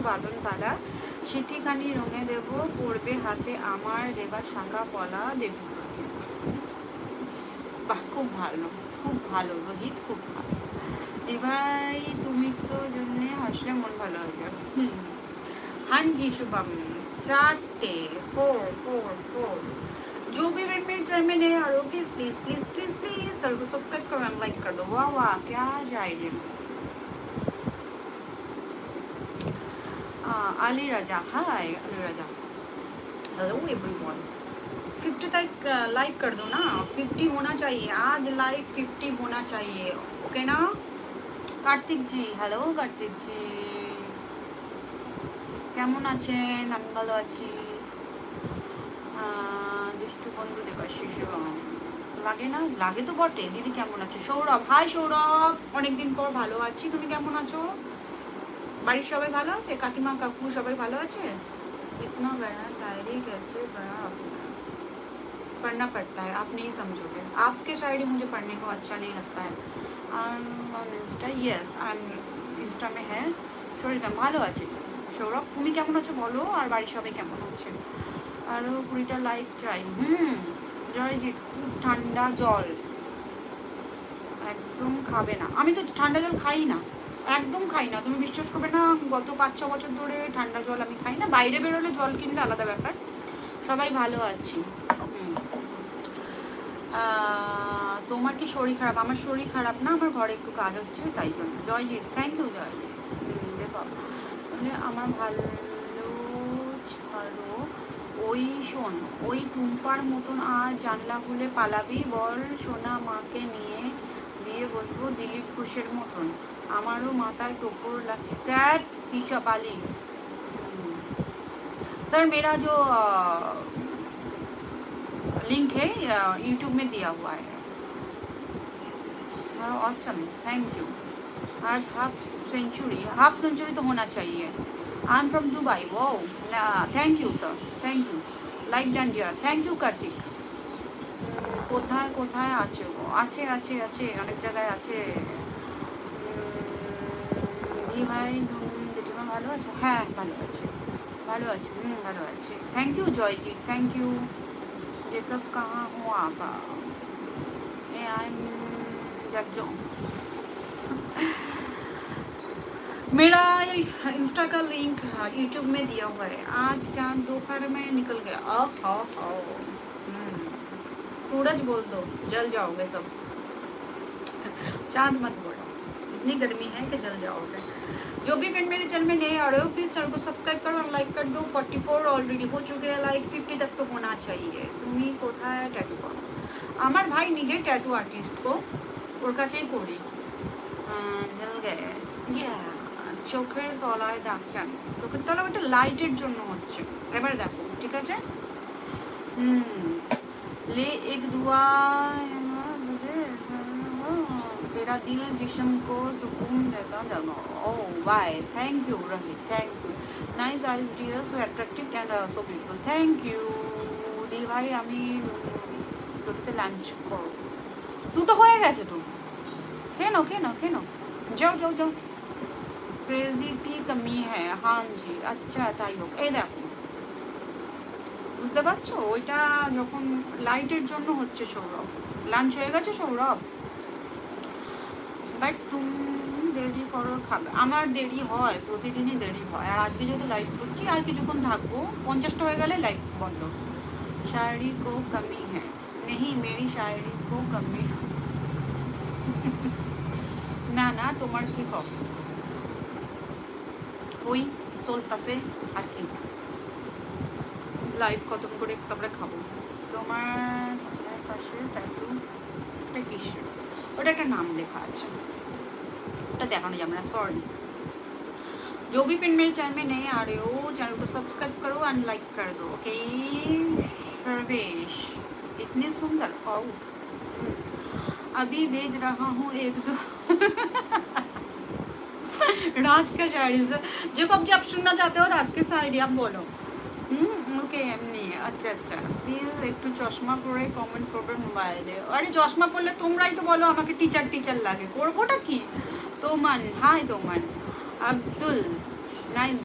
বাঁধন তালা সিথিখানি রঙে দেব পড়বে হাতে আমার দেবা শাঁখা পলা দেব। বাহ, খুব ভালো রোহিত, খুব ভালো। দিভাই তুমি তো জন্যে হাসলে মন ভালো হয়ে যাবে। हाँ जी शुभम 4 4 जो भी मेरे चैनल में नए आ रहे हो please please please please please sir को सब्सक्राइब करो एंड लाइक कर दो। वाह वाह क्या जाएगी। अली राजा, हाय अली राजा, हेलो एवरीवन। 50 तक लाइक कर दो ना, 50 होना चाहिए आज, लाइक 50 होना चाहिए, ओके ना। कार्तिक जी, हेलो कार्तिक जी, কেমন আছেন? আমি ভালো আছি। দুষ্টু বন্ধু দেবাশিস লাগে না, লাগে তো বটে। দিদি কেমন আছো? সৌরভ, হাই সৌরভ, অনেকদিন পর ভালো আছি, তুমি কেমন আছো? বাড়ির সবাই ভালো আছে? কাকিমা কাকু সবাই ভালো আছে? इतना बड़ा शायरी कैसे पढ़ा पढ़ना पड़ता है, आप नहीं समझोगे। आपके शायरी मुझे पढ़ने को अच्छा नहीं लगता है। Insta, yes I am Insta में है। শরীর কেমন? ভালো আছে। সৌরভ তুমি কেমন আছো বলো, আর বাড়ির সবাই কেমন আছে? আরও 20টা লাইক চাই। জয়জিৎ, খুব ঠান্ডা জল একদম খাবে না। আমি তো ঠান্ডা জল খাই না, একদম খাই না, তুমি বিশ্বাস করবে না। গত 5-6 বছর ধরে ঠান্ডা জল আমি খাই না। বাইরে বেরোলে জল কিনলে আলাদা ব্যাপার। সবাই ভালো আছি। তোমার কি শরীর খারাপ? আমার শরীর খারাপ না, আমার ঘরে একটু কাজ হচ্ছে তাই জন্য। Joyjit, thank you Joyjit. দেখো আমার ভালো ছাড়ো, ওই শোন, ওই টুম্পার মতন আর জানলা খুলে পালাবি বল, সোনা মাকে নিয়ে দিয়ে বসবো দিলীপ ঘোষের মতন, আমারও মাথায় টোপর লাগে। दैट ईशा पाली सर, मेरा जो लिंक है यूट्यूब में दिया हुआ है। Awesome, thank you. आज हाफ सेंचुरी तो होना चाहिए। I am from Dubai. वो thank you sir, thank you. Like done dear, thank you Kartik. কোথায় কোথায় আছে ও? আছে আছে আছে, অনেক জায়গায় আছে। দি ভাই জেঠিমা ভালো আছো? হ্যাঁ ভালো আছি, ভালো আছি, ভালো আছি। Thank you Joyjit, thank you. ये कब कहाँ हो आप? I am Jack Jones. मेरा इंस्टा का लिंक यूट्यूब में दिया हुआ है। आज चांद दोपहर में निकल गया। सूरज बोल दो, जल जाओगे सब। चांद मत बोलो, इतनी गर्मी है कि जल जाओगे। जो भी फ्रेंड मेरे चैनल में नए आ रहे हो प्लीज चैनल को सब्सक्राइब करो और लाइक कर दो। 44 ऑलरेडी हो चुके हैं लाइक, 50 तक तो होना चाहिए। তুমি কোথায় ট্যাটু করো? আমার ভাই নিজে ট্যাটু আর্টিস্ট, তো ওর কাছেই করি। চোখের তলায় দাগ কেন? চোখের তলায় ওটা লাইটের জন্য হচ্ছে। এবার দেখো ঠিক আছে। ले एक दुआ मुझे, तेरा दिल जिस्म को सुकून देता जाना। Oh why, thank you Rahi, thank you. Nice eyes dear, so attractive and so beautiful, thank you. দি ভাই আমি দুটোতে লাঞ্চ করো। দুটো হয়ে গেছে তো, খেয়ে নাও খেয়ে নাও খেয়ে নাও, যাও যাও যাও। ক্রেজি কি কমি হ্যাঁ, हाँ जी আচ্ছা তাই হোক। এই দেখো বুঝতে পারছো, ওইটা যখন লাইটের জন্য হচ্ছে। সৌরভ লাঞ্চ হয়ে গেছে সৌরভ, বাট তুমি দেরি করো খাবে। আমার দেরি হয়, প্রতিদিনই দেরি হয়। আর আজকে যেহেতু লাইট করছি আর কিছুক্ষণ থাকবো, 50টা হয়ে গেলে লাইট বন্ধ। शायरी को कमी है नहीं, मेरी शायरी को कमी না না, তোমার কি কম? ওই চলতেছে আর কি। লাইভ কত করে তারপরে খাবো। তোমার পাশে ট্যাটুটা কিসের? ওটা একটা নাম লেখা আছে, ওটা দেখানো যাবে না, सॉरी। जो भी पिन मेरे चैनल में नए आ रहे हो चैनल को सब्सक्राइब करो एंड लाइक कर दो, ओके। सर्वेश इतने सुंदर, ओ अभी भेज रहा हूँ एक दो राज का शायरी से। जो अब आप सुनना चाहते हो राज के शायरी आप बोलो। ওকে এমনি, আচ্ছা আচ্ছা। প্লিজ একটু চশমা পরে কমেন্ট করবে মোবাইলে। আরে চশমা পরলে তোমরাই তো বলো আমাকে টিচার টিচার লাগে, করবোটা কি? তোমান, হাই তোমান, আব্দুল, নাইস।